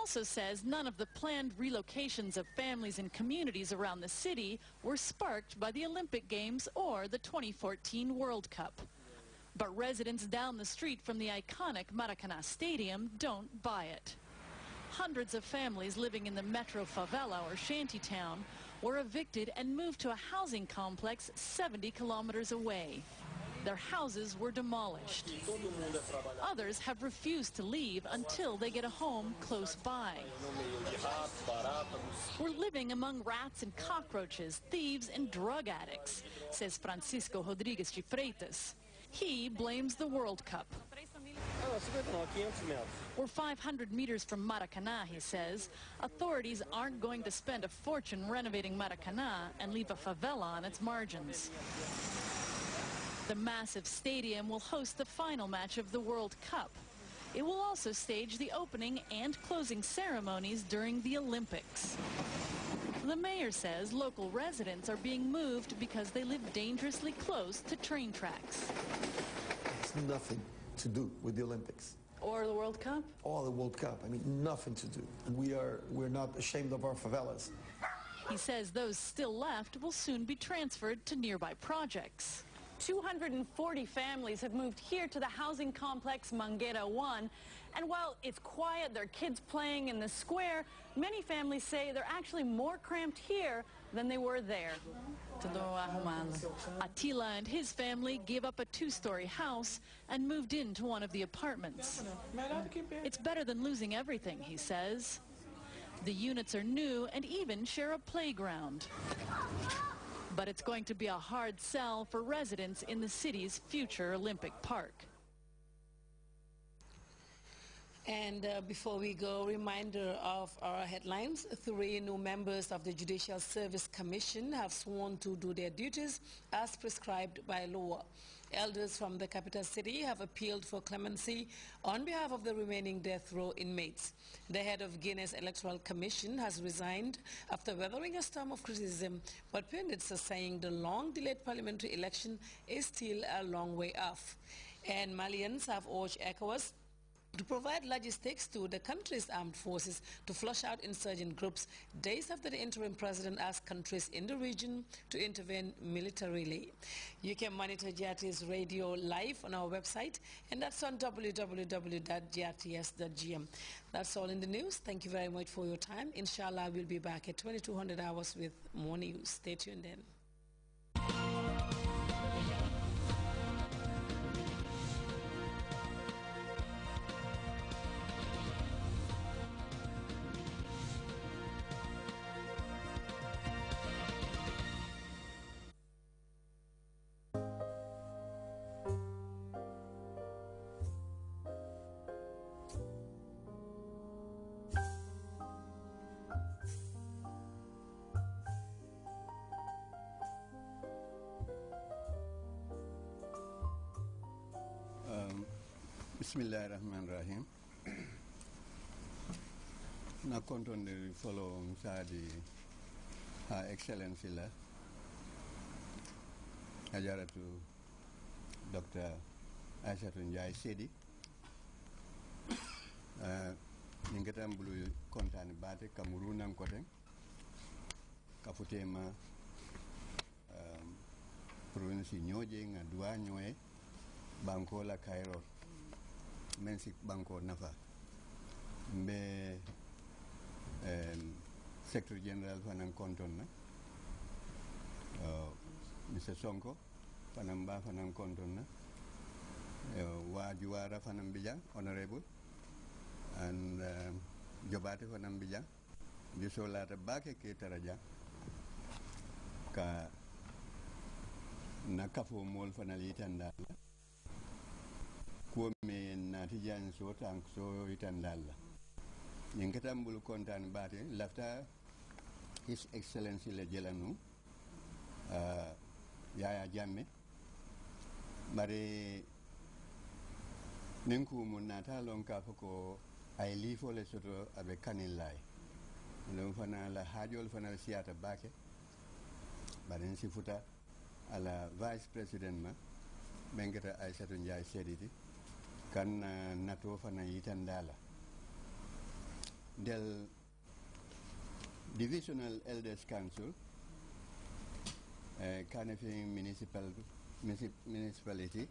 also says none of the planned relocations of families and communities around the city were sparked by the Olympic Games or the 2014 World Cup. But residents down the street from the iconic Maracanã Stadium don't buy it. Hundreds of families living in the metro favela or shantytown were evicted and moved to a housing complex 70 kilometers away. Their houses were demolished. Others have refused to leave until they get a home close by. We're living among rats and cockroaches, thieves and drug addicts, says Francisco Rodrigues de Freitas. He blames the World Cup. We're 500 meters from Maracanã, he says. Authorities aren't going to spend a fortune renovating Maracanã and leave a favela on its margins. The massive stadium will host the final match of the World Cup. It will also stage the opening and closing ceremonies during the Olympics. The mayor says local residents are being moved because they live dangerously close to train tracks. It's nothing to do with the Olympics. Or the World Cup? Or the World Cup. I mean, nothing to do. We're not ashamed of our favelas. He says those still left will soon be transferred to nearby projects. 240 families have moved here to the housing complex Mangueira 1. And while it's quiet, there are kids playing in the square, many families say they're actually more cramped here than they were there. Attila and his family gave up a two-story house and moved into one of the apartments. It's better than losing everything, he says. The units are new and even share a playground. But it's going to be a hard sell for residents in the city's future Olympic Park. And before we go, reminder of our headlines. 3 new members of the Judicial Service Commission have sworn to do their duties as prescribed by law. Elders from the capital city have appealed for clemency on behalf of the remaining death row inmates. The head of Guinea's Electoral Commission has resigned after weathering a storm of criticism, but pundits are saying the long-delayed parliamentary election is still a long way off. And Malians have urged ECOWAS to provide logistics to the country's armed forces to flush out insurgent groups days after the interim president asked countries in the region to intervene militarily. You can monitor GRT's radio live on our website, and that's on www.grts.gm. That's all in the news. Thank you very much for your time. Inshallah, we'll be back at 2200 hours with more news. Stay tuned in. Bismillahirrahmanirrahim. Na kontonde follow Sadi Her Excellency la Hajaratu Dr. Aissatou Njie Sedi ningetam bulu kontani bate kamuru nan koten kafutema province nyoje nga dua nyoe banko la Cairo mensik banko nafa mbe secretary general fanan konton na Mr. Sonko fanan ba fanan konton na wa juwara fanan bijang honorable and jobate fanan bijang bisolata bake ke taraja ka nakafo mol fanal yitandala ko me natijan so tank so yitandala ninkatam bulu kontan bate lafta His Excellency le jelanu Yaya Jammeh bare ninku mun nata lon ka fako ay lifo le soto abe kanilay lon fana la hajol fana siata bake bare si futa ala vice president ma bengata Aissatou Njie Sedi kan nato fana yitandala del Divisional Elders Council, Kanifing Municipality,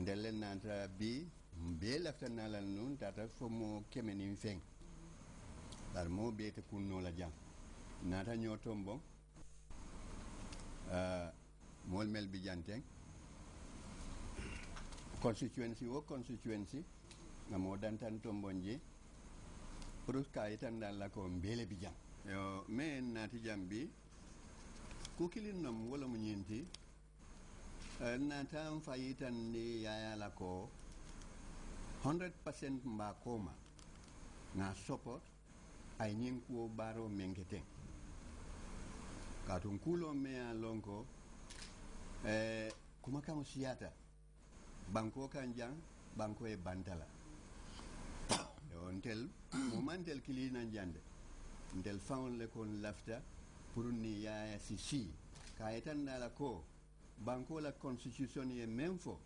del nanta bi be lafta nala nun tata fomo kemenin feng bar mo be te kunno la jang nata nyotombo mol mel bi janteng constituency na mo dantan tombonji purus kaitan dan la ko mbele bi jang yo men nati jambi ku kilin nom wala mu nyinti nata fayitan ni yaya la ko 100% mba koma na support ay nyin ko baro menkete katun kulo mea lonko kuma kam siyata banko kanjang banko e bantala yo ntel momentel kilina jande ntel fawn le kon lafta pour ni yaya si kayetan dala ko banko la constitution ye même fo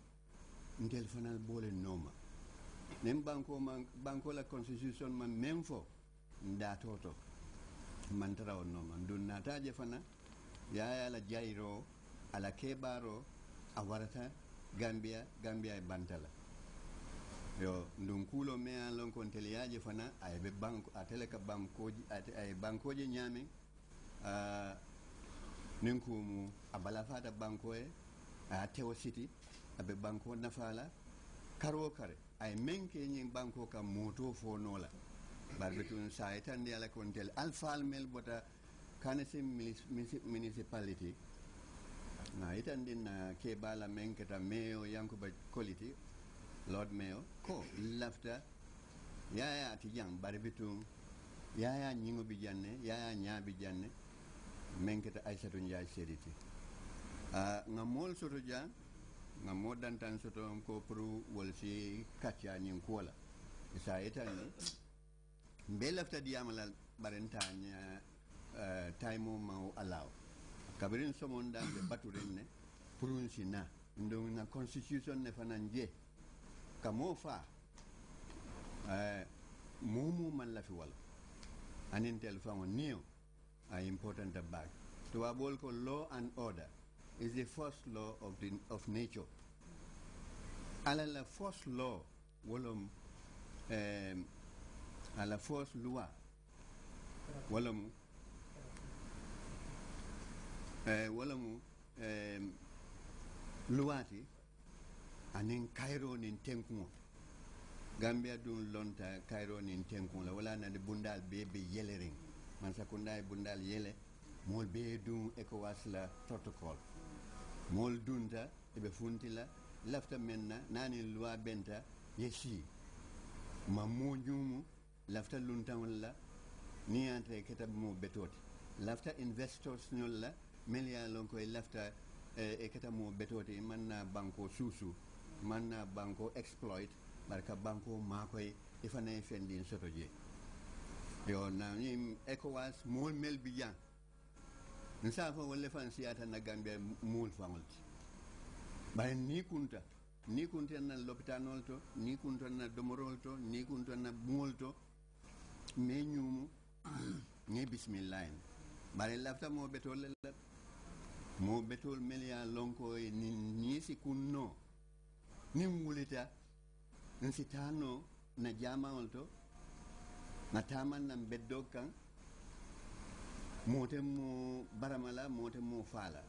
ntel fanal bole noma nem banko la constitution ma même fo nda toto mantara o noma ndun nataje fana yaya la jairo ala kebaro a warata gambia e bantala yo ndun kulo me lon kon teliaje fana ay be banko atele ka bankoji ay bankoji nyame ninkumu abala fata banko e a tewo city abe banko nafala karo kare ay menke nyi banko ka moto fo nola barbetun sa etandi ala kontel alfal mel bota kanese municipality na etandi na ke bala menketa meo yankuba quality lord mayor ko lafta yaya ati jang barbetun yaya nyingo bi janne yaya nyaabi janne menketa aisatu njaay sediti ngamol soto jang ngamo dantan soto ko pro wol si katya nyin kola sa etani be lafta diamala barentanya taimo mau alaw kabirin somon dan be baturen ne purun sina ndo na constitution ne fananje kamo fa mumu man la fi wala anin tel fa neo are important back to abol ko law and order is the first law of nature. Alors la first law, wolom, à la first loi, wolom, luati, anin Cairo nin tenkumo. Gambia dun lonta Cairo nin tenkumo la wala na de bundal bebe yelering. Man sakunda bundal yele, mol be dun ECOWAS la protocol. Mol dunta ebe funtila lafta menna nani loi benta yeshi ma mo nyumu lafta lunta wala ni entre ketab mo betoti lafta investors nyolla melia lonko e lafta e ketab mo betoti manna banko susu manna banko exploit barka banko makoy ifana fendi soto je yo na ni ECOWAS mol mel bijan nsa fa wala fan siyata na Gambia mul fangolti bay ni kunta na l'hôpital to ni kunta na domorol to ni kunta na mul to me nyumu ne bismillah bare lafta mo betol melia lonko e ni si kunno ni mulita nsi tano na jamaol to na taman na beddo kan motem mo baramala motem mo fala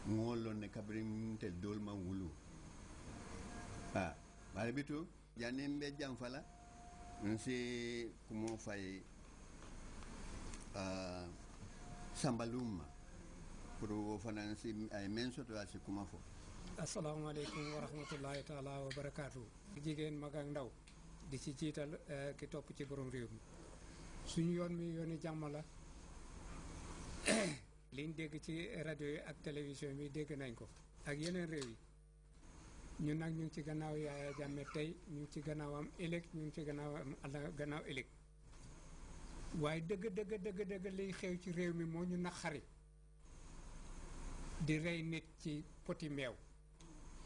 ngolon ne kabrim tel dolma wulu bare bitu janembe jam fala nsi kumo fay sambaluma pour fanansi ay menso to asi kuma fo assalamu alaikum wa rahmatullahi ta'ala wa barakatuh jigen mag ak ndaw di ci jital ki top ci borom rew mi suñu yoon mi yooni jàmm la liñ dégg ci radio yi ak télévision bi dégg nañ ko ak yeneen réew yi ñun nag ñu ngi ci gannaaw Yaaya Jammeh tey ñu ngi ci gannaawam ëllëg ñu ngi ci gannaawam gannaaw ëllëg waaye dëgg liy xew ci réew mi moo ñu naqari di rey nit ci poti meew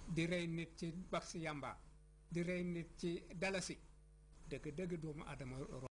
di rey nit ci baxi yamba di rey nit ci dalasi dëgg doomu aadama